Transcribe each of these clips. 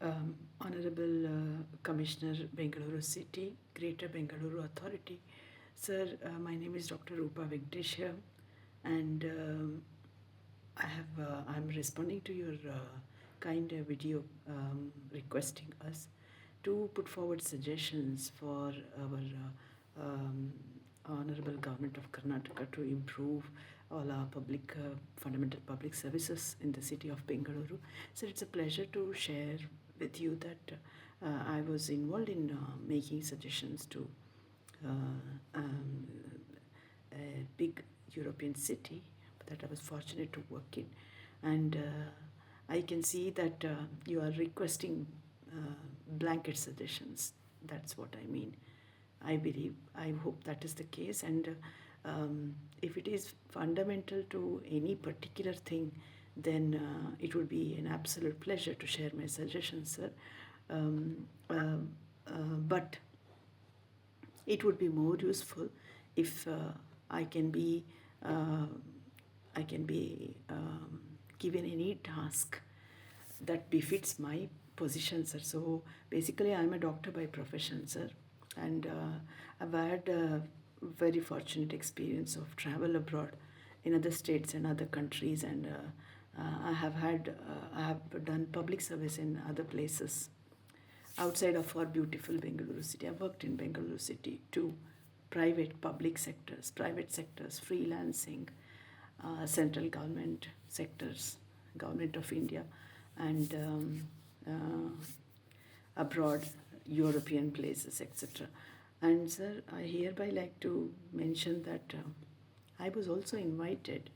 Honorable Commissioner, Bengaluru City, Greater Bengaluru Authority. Sir, my name is Dr. Rupa Venkatesh here, and I'm responding to your kind video requesting us to put forward suggestions for our Honorable Government of Karnataka to improve all our fundamental public services in the city of Bengaluru. So it's a pleasure to share with you that I was involved in making suggestions to a big European city that I was fortunate to work in. And I can see that you are requesting blanket suggestions. That's what I mean. I believe, I hope that is the case. And if it is fundamental to any particular thing, then it would be an absolute pleasure to share my suggestions, sir. But it would be more useful if I can be given any task that befits my position, sir. So basically, I'm a doctor by profession, sir, and I've had a very fortunate experience of travel abroad in other states and other countries, and I have done public service in other places outside of our beautiful Bengaluru city. I've worked in Bengaluru city too, private sectors, freelancing, central government sectors, government of India, and abroad, European places, etc. And sir, I hereby like to mention that I was also invited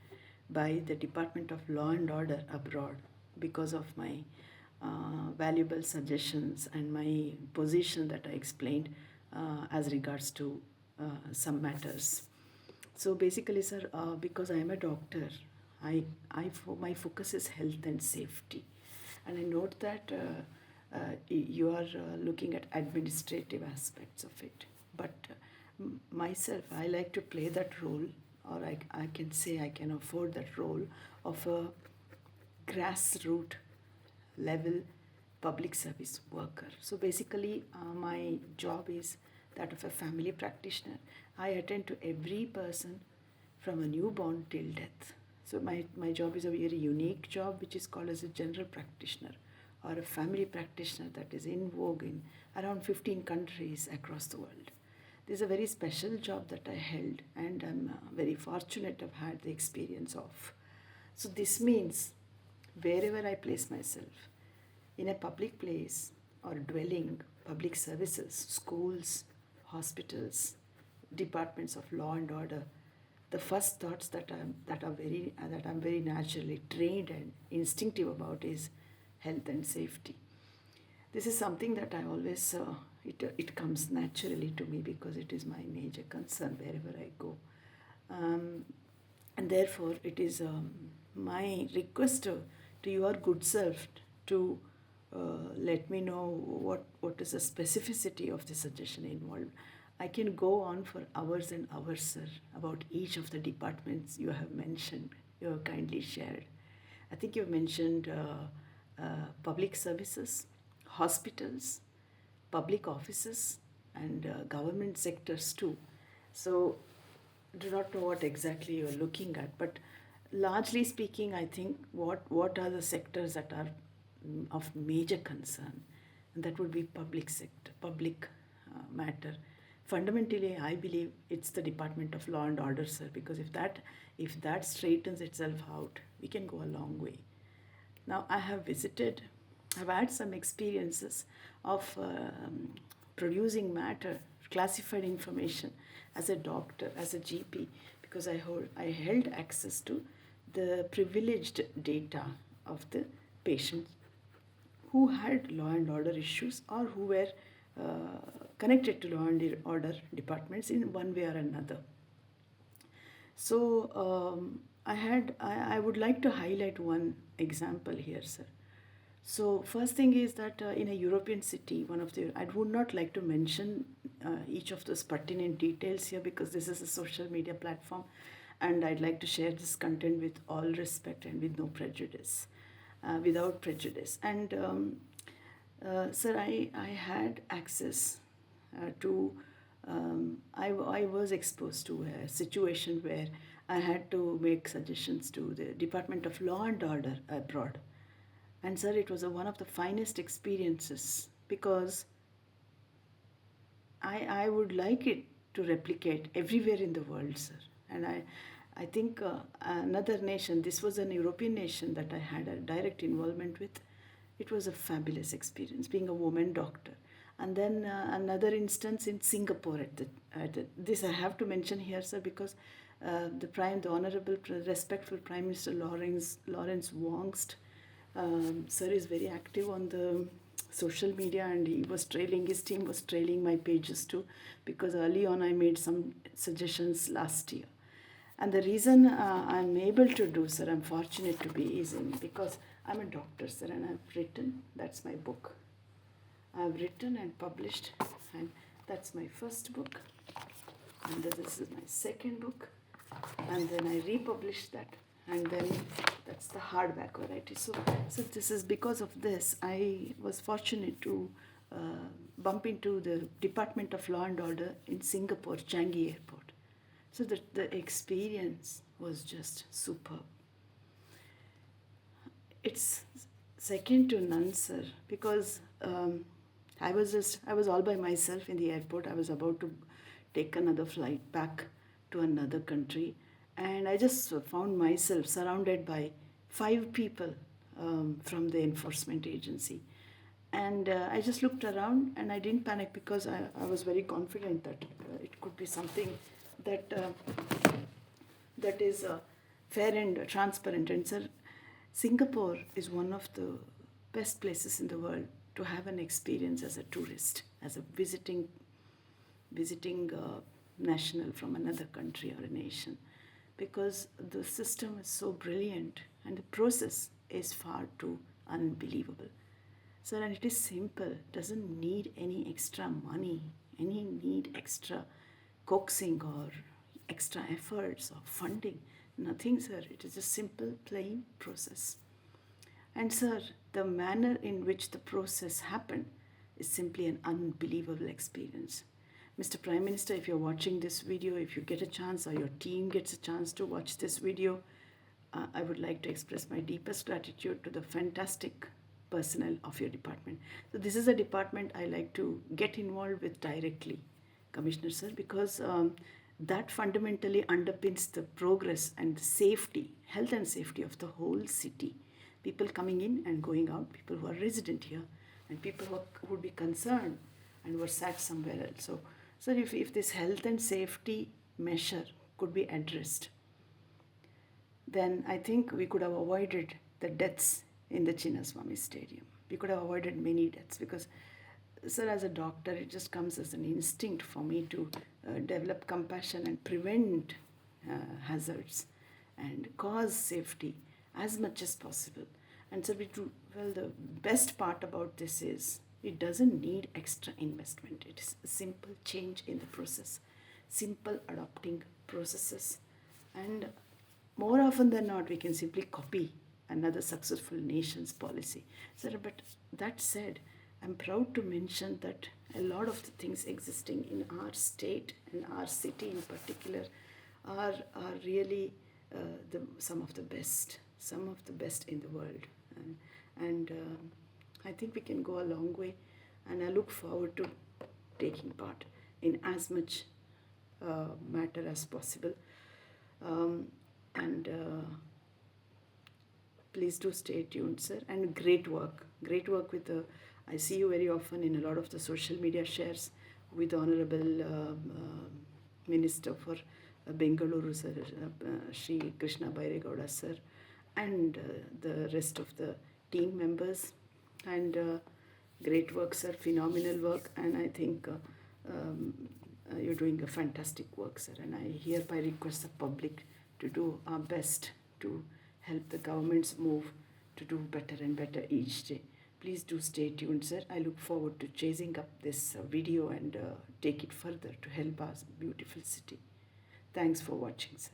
by the Department of Law and Order abroad because of my valuable suggestions and my position that I explained as regards to some matters. So basically, sir, because I am a doctor, my focus is health and safety, and I note that you are looking at administrative aspects of it. But myself, I like to play that role, or I can say I can afford that role of a grassroots level public service worker. So basically, my job is that of a family practitioner. I attend to every person from a newborn till death. So my job is a very unique job, which is called as a general practitioner or a family practitioner, that is in vogue in around 15 countries across the world. This is a very special job that I held, and I'm very fortunate to have had the experience of. So this means wherever I place myself, in a public place or dwelling, public services, schools, hospitals, departments of law and order, the first thoughts that I'm very naturally trained and instinctive about is health and safety. This is something that I always it comes naturally to me because it is my major concern wherever I go, and therefore it is my request to your good self to let me know what is the specificity of the suggestion involved. I can go on for hours and hours, sir, about each of the departments you have mentioned, you have kindly shared. I think you have mentioned public services, hospitals, public offices, and government sectors too. So, do not know what exactly you are looking at, but largely speaking, I think what are the sectors that are of major concern, and that would be public sector, public matter. Fundamentally, I believe it's the Department of Law and Order, sir, because if that straightens itself out, we can go a long way. Now, I've had some experiences of producing matter, classified information as a doctor, as a GP, because I held access to the privileged data of the patients who had law and order issues or who were connected to law and order departments in one way or another. So I would like to highlight one example here, sir. So first thing is that in a European city, I would not like to mention each of those pertinent details here because this is a social media platform, and I'd like to share this content with all respect and with no prejudice, without prejudice. And Sir, I had access to, I was exposed to a situation where I had to make suggestions to the Department of Law and Order abroad. And sir, it was one of the finest experiences because I would like it to replicate everywhere in the world, sir. And I think another nation, this was an European nation that I had a direct involvement with. It was a fabulous experience being a woman doctor. And then another instance in Singapore this I have to mention here, sir, because the Honorable, Respectful Prime Minister Lawrence Wongst, sir is very active on the social media, and his team was trailing my pages too, because early on I made some suggestions last year. And the reason I'm able to do, sir, I'm fortunate to be, is because I'm a doctor, sir, and I've written, that's my book. I've written and published, and that's my first book. And this is my second book. And then I republished that. And then that's the hardback variety. So this is because of this, I was fortunate to bump into the Department of Law and Order in Singapore, Changi Airport. So the experience was just superb. It's second to none, sir, because I was all by myself in the airport. I was about to take another flight back to another country, and I just found myself surrounded by 5 people from the enforcement agency. And I just looked around, and I didn't panic because I was very confident that it could be something that that is fair and transparent. And sir, Singapore is one of the best places in the world to have an experience as a tourist, as a visiting national from another country or a nation, because the system is so brilliant and the process is far too unbelievable. Sir, and it is simple, doesn't need any extra money, any need extra coaxing or extra efforts or funding. Nothing, sir. It is a simple, plain process. And sir, the manner in which the process happened is simply an unbelievable experience. Mr. Prime Minister, if you're watching this video, if you get a chance or your team gets a chance to watch this video, I would like to express my deepest gratitude to the fantastic personnel of your department. So this is a department I like to get involved with directly, Commissioner sir, because that fundamentally underpins the progress and the safety, health and safety of the whole city. People coming in and going out, people who are resident here, and people who would be concerned and were sat somewhere else. So, sir, if this health and safety measure could be addressed, then I think we could have avoided the deaths in the Chinnaswamy Stadium. We could have avoided many deaths because, sir, as a doctor, it just comes as an instinct for me to develop compassion and prevent hazards and cause safety as much as possible. And so the best part about this is it doesn't need extra investment. It is a simple change in the process, simple adopting processes, and more often than not, we can simply copy another successful nation's policy. Sir, but that said, I'm proud to mention that a lot of the things existing in our state and our city in particular are really some of the best in the world. And I think we can go a long way, and I look forward to taking part in as much matter as possible. Please do stay tuned, sir. And great work with the. I see you very often in a lot of the social media shares with the Honorable Minister for Bengaluru, sir, Shri Krishna Bairegowda, sir, and the rest of the team members. And great work, sir. Phenomenal work, and I think you're doing a fantastic work, sir. And I hereby request the public to do our best to help the governments move to do better and better each day. Please do stay tuned, sir. I look forward to chasing up this video and take it further to help our beautiful city. Thanks for watching, sir.